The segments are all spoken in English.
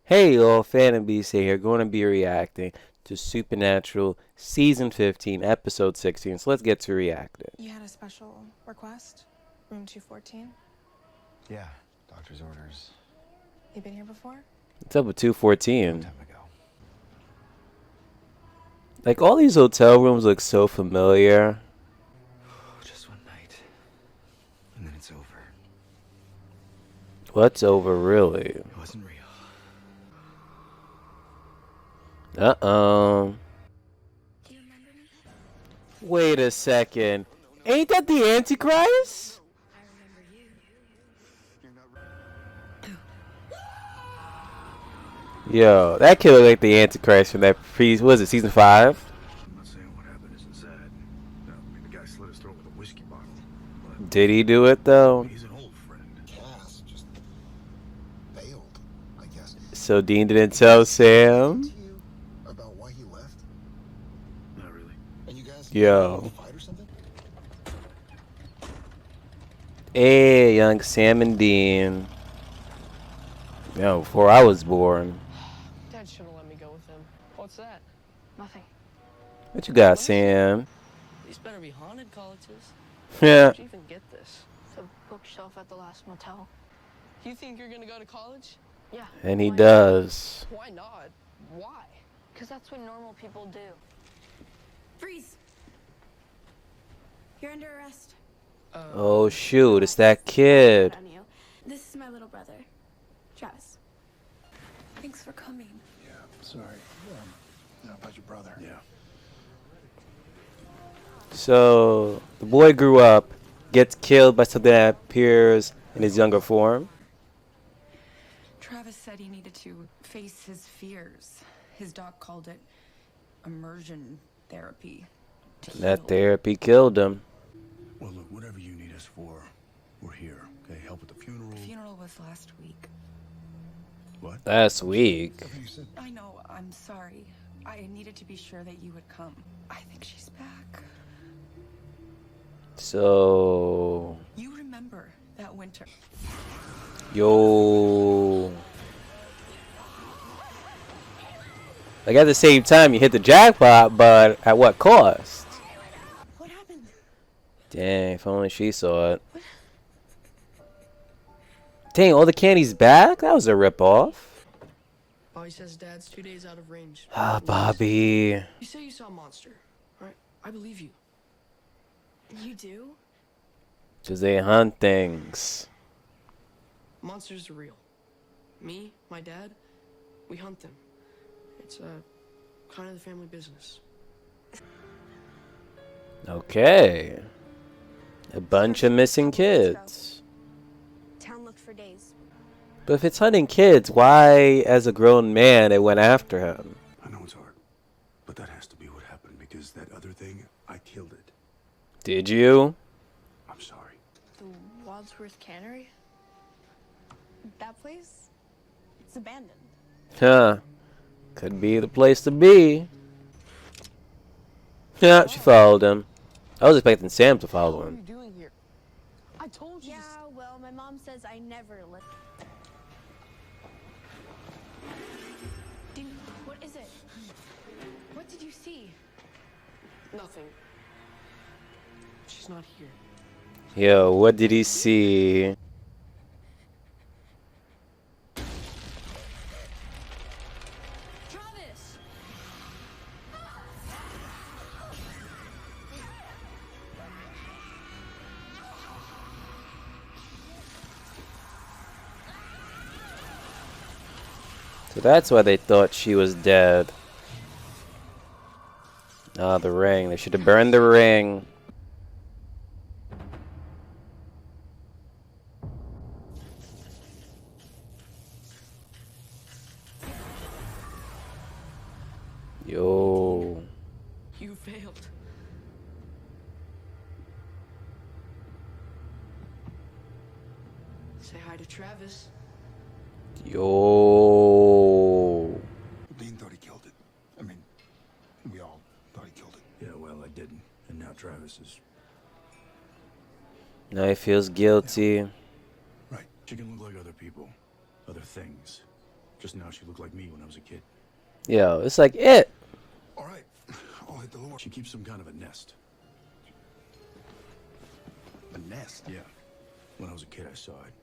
Hey y'all, Fandom here, going to be reacting to Supernatural Season 15, Episode 16. So let's get to reacting. You had a special request? Room 214? Yeah, doctor's orders. You been here before? What's up with Long 214? time ago. Like, all these hotel rooms look so familiar. Just one night. And then it's over. What's over, really? It wasn't real. Uh-oh. Do you remember me? Wait a second. Ain't that the Antichrist? I remember you. Yo, that kid looked like the Antichrist from that was it, Season 5? I'm not saying what happened isn't sad. No, I mean, the guy slit his throat with a whiskey bottle. But Did he do it, though? he's an old friend. Cass just bailed, I guess. So Dean didn't tell Sam? To you about why he left? Not really. And you guys Yo. fight or something? Hey, young Sam and Dean. Yo, before I was born. Dad should have let me go with him. What's that? Nothing. What you got, Sam? These better be haunted colleges. Yeah. Where'd you even get this? The bookshelf at the last motel. You think you're gonna go to college? Yeah. And he why not? does. Why not? Why? Because that's what normal people do. Freeze! You're under arrest. Oh, shoot. It's that kid. On you. This is my little brother, Travis. Thanks for coming. Yeah, sorry. About your brother. Yeah. So, the boy grew up, gets killed by something that appears in his younger form. Travis said he needed to face his fears. His doc called it immersion therapy. To That heal. therapy killed him. Well, look, whatever you need us for, we're here. Okay, help with the funeral. The funeral was last week. What? Last week. You said I know, I'm sorry. I needed to be sure that you would come. I think she's back. So, You remember that winter. yo. Like, at the same time, you hit the jackpot, but at what cost? What happened? Dang, if only she saw it. Dang, all the candy's back? That was a ripoff. Bobby says Dad's 2 days out of range. Ah, Bobby. You say you saw a monster, right? I believe you. You do? Because they hunt things. Monsters are real. Me, my dad, we hunt them. It's kind of the family business. Okay. A bunch of missing kids. Town looked for days. But if it's hunting kids, why, as a grown man, it went after him? I know it's hard, but that has to be what happened because that other thing, I killed it. Did you? I'm sorry. The Wadsworth Cannery? That place? It's abandoned. Huh. Could be the place to be. Yeah, she followed him. I was expecting Sam to follow What are him. you doing here? I told you. Yeah, well, my mom says I never let. Dude, what is it? What did you see? Nothing. She's not here. Yo, what did he see? Travis! So that's why they thought she was dead. Ah, the ring. They should have burned the ring. Yo. You failed. Say hi to Travis. Yo. Dean thought he killed it. I mean, we all thought he killed it. Yeah, well, I didn't. And now Travis is... Now he feels guilty. Right. She can look like other people. Other things. Just now she looked like me when I was a kid. Yo, it's like it. All right, I'll hit the lure. She keeps some kind of a nest. A nest? Yeah. When I was a kid, I saw it.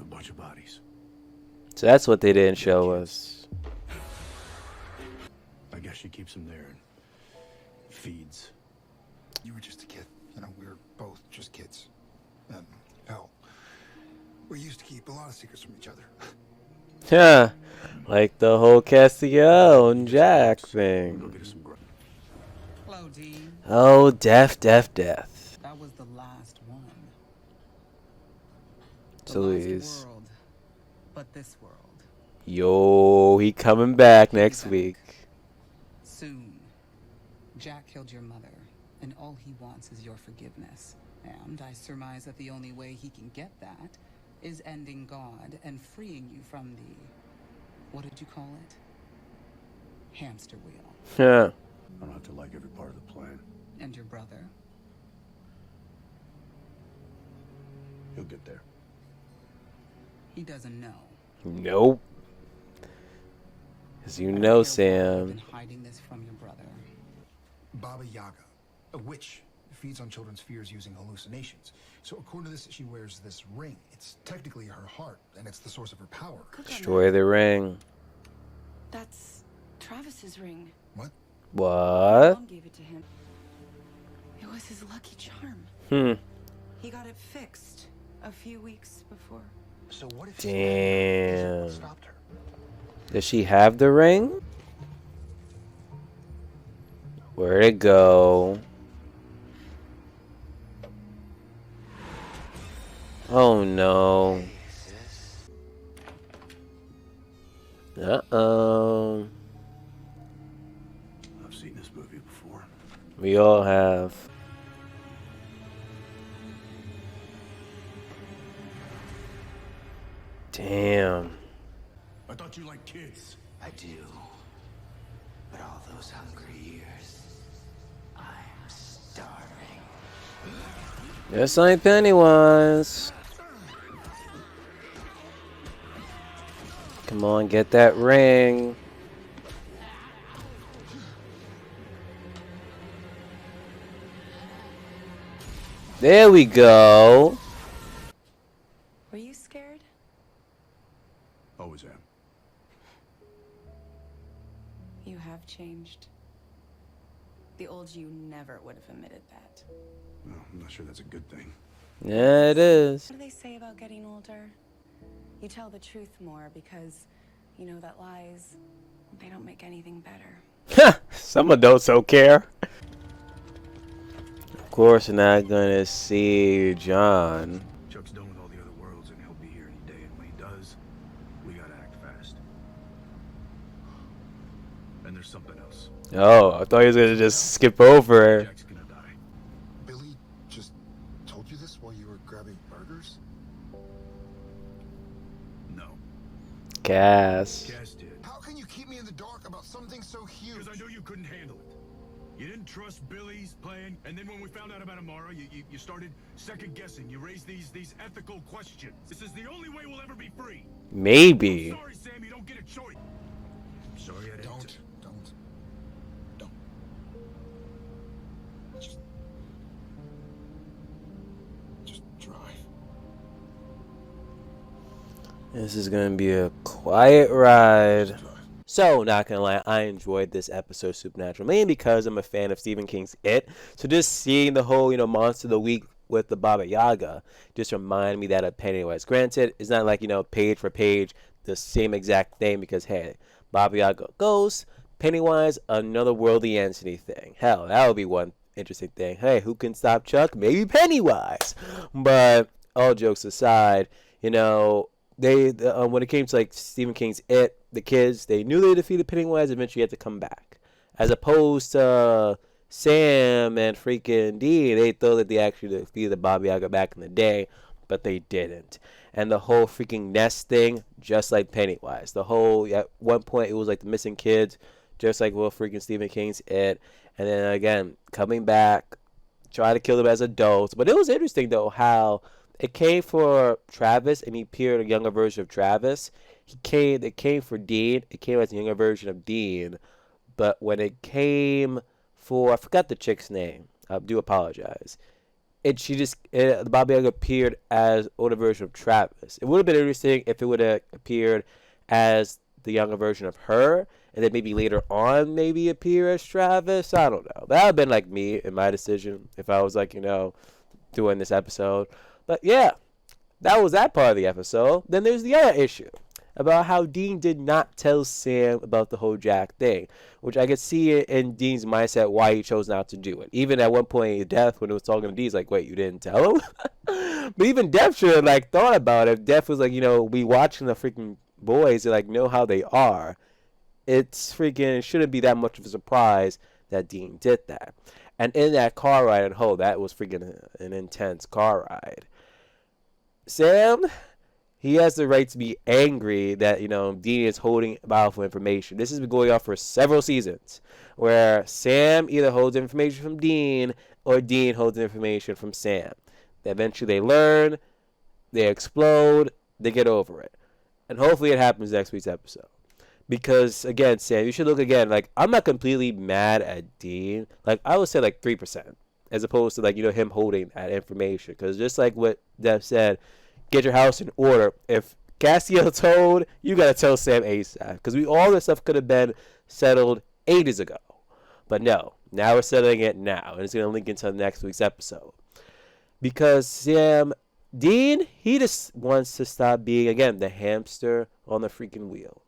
A bunch of bodies. So that's what they didn't show us. I guess she keeps them there and feeds. You were just a kid. You know, we were both just kids. And, hell, we used to keep a lot of secrets from each other. Yeah, like the whole Castiel and Jack Go thing. get us some grub. Hello, Dean. Oh, death. That was the last one. The So last Louise. world, but this world. Yo, he coming back next week. Soon. Jack killed your mother, and all he wants is your forgiveness. And I surmise that the only way he can get that is ending God and freeing you from the... what did you call it? Hamster wheel. Yeah. I don't have to like every part of the plan. And your brother? He'll get there. He doesn't know. Nope. As you know, You've Sam. been hiding this from your brother. Baba Yaga, a witch, feeds on children's fears using hallucinations. So according to this, she wears this ring. It's technically her heart, and it's the source of her power. Destroy the ring. That's Travis's ring. What? What? Mom gave it to him. It was his lucky charm. He got it fixed a few weeks before. So what if Damn. she stopped her? Does she have the ring? Where'd it go? Oh no. Uh-oh. I've seen this movie before. We all have. Damn. I thought you liked kids. I do. But all those hungry years, I'm starving. Just like Pennywise. Come on, get that ring. There we go. Were you scared? Always am. You have changed. The old you never would have admitted that. Well, I'm not sure that's a good thing. Yeah, it is. What do they say about getting older? You tell the truth more because you know that lies, they don't make anything better. Some adults don't care. Of course, we're not gonna see John. Chuck's done with all the other worlds, and he'll be here any day. And when he does, we gotta act fast. And there's something else. Oh, I thought he was gonna just skip over. Jack's gonna die. Billy just told you this while you were grabbing burgers? No. Cass. Cass did. How can you keep me in the dark about something so huge? Because I knew you couldn't handle it. You didn't trust Billy's plan, and then when we found out about Amara, you started second guessing. You raised these ethical questions. This is the only way we'll ever be free. Maybe. I'm sorry, Sam, you don't get a choice. I'm sorry I didn't. Don't. Just drive. This is gonna be a quiet ride. So, not gonna lie, I enjoyed this episode of Supernatural, mainly because I'm a fan of Stephen King's It. So just seeing the whole, Monster of the Week with the Baba Yaga just reminded me that of Pennywise. Granted, it's not like, page for page, the same exact thing, because, hey, Baba Yaga ghost, Pennywise, another worldly entity thing. Hell, that would be one interesting thing. Hey, who can stop Chuck? Maybe Pennywise. But, all jokes aside, when it came to like Stephen King's It, the kids, they knew they defeated Pennywise, eventually had to come back. As opposed to Sam and freaking Dee, they thought that they actually defeated Baba Yaga back in the day, but they didn't. And the whole freaking nest thing, just like Pennywise. The whole, at one point, it was like the missing kids, just like freaking Stephen King's It. And then again, coming back, try to kill them as adults. But it was interesting, though, how it came for Travis, and he appeared a younger version of Travis. It came for Dean. It came as a younger version of Dean. But when it came for, I forgot the chick's name. I do apologize. Baba Yaga appeared as older version of Travis. It would have been interesting if it would have appeared as the younger version of her, and then maybe later on maybe appear as Travis. I don't know. That would have been like me in my decision if I was like, doing this episode. But yeah, that was that part of the episode. Then there's the other issue about how Dean did not tell Sam about the whole Jack thing, which I could see in Dean's mindset why he chose not to do it. Even at one point in Death, when he was talking to Dean, he's like, wait, you didn't tell him? But even Death should have thought about it. If Death was like, we watching the freaking boys and know how they are. It shouldn't be that much of a surprise that Dean did that. And in that car ride, that was freaking an intense car ride. Sam, he has the right to be angry that, Dean is holding powerful information. This has been going on for several seasons, where Sam either holds information from Dean or Dean holds information from Sam. Eventually they learn, they explode, they get over it. And hopefully it happens next week's episode. Because, again, Sam, you should look again. I'm not completely mad at Dean. I would say 3%. As opposed to, him holding that information. Because just like what Dev said, get your house in order. If Castiel told, you got to tell Sam ASAP. Because all this stuff could have been settled ages ago. But no. Now we're settling it now. And it's going to link into next week's episode. Because Dean, he just wants to stop being, again, the hamster on the freaking wheel.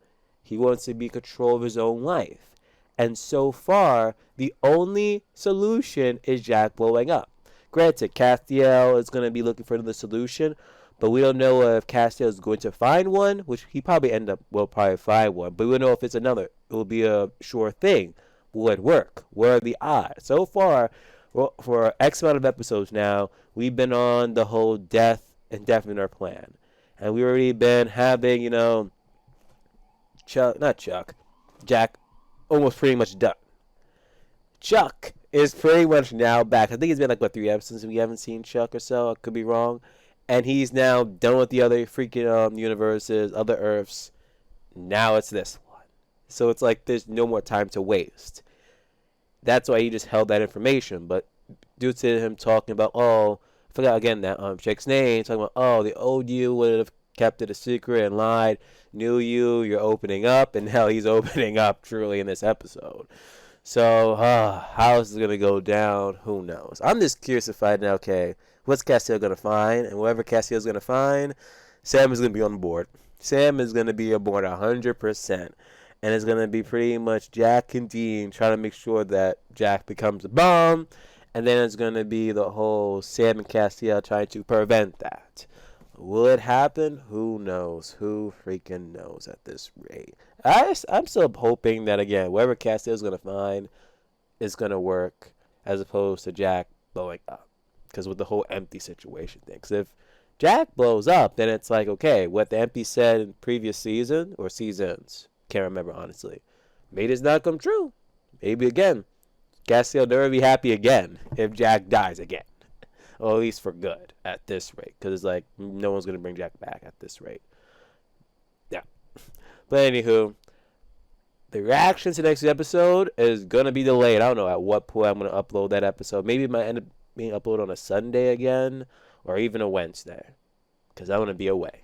He wants to be in control of his own life. And so far, the only solution is Jack blowing up. Granted, Castiel is going to be looking for another solution, but we don't know if Castiel is going to find one, which he probably will probably find one, but we don't know if it's another. It will be a sure thing. Will it work? What are the odds? So far, for X amount of episodes now, we've been on the whole death and definite plan. And we've already been having, Jack almost pretty much done. Chuck is pretty much now back. I think it's been 3 episodes we haven't seen Chuck or so. I could be wrong. And he's now done with the other freaking universes, other Earths. Now it's this one. So it's there's no more time to waste. That's why he just held that information. But due to him talking about, I forgot again that chick's name, talking about, they owed you, would have kept it a secret and lied, knew you're opening up, and now he's opening up truly in this episode. So, how is this going to go down? Who knows? I'm just curious to find out, okay, what's Castiel going to find? And whatever Castiel's going to find, Sam is going to be on board. Sam is going to be aboard 100%. And it's going to be pretty much Jack and Dean trying to make sure that Jack becomes a bomb. And then it's going to be the whole Sam and Castiel trying to prevent that. Will it happen? Who knows? Who freaking knows at this rate? I'm still hoping that, again, whatever Castiel is going to find is going to work as opposed to Jack blowing up. Because with the whole empty situation thing. Because if Jack blows up, then it's okay, what the MP said in previous season or seasons, can't remember honestly, may this not come true. Maybe again, Castiel will never be happy again if Jack dies again. Or at least for good at this rate. Because it's no one's going to bring Jack back at this rate. Yeah. But anywho, the reaction to next episode is going to be delayed. I don't know at what point I'm going to upload that episode. Maybe it might end up being uploaded on a Sunday again. Or even a Wednesday. Because I'm going to be away.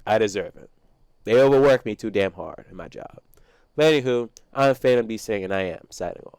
I deserve it. They overwork me too damn hard in my job. But anywho, I'm Fandom B saying, and I am signing off.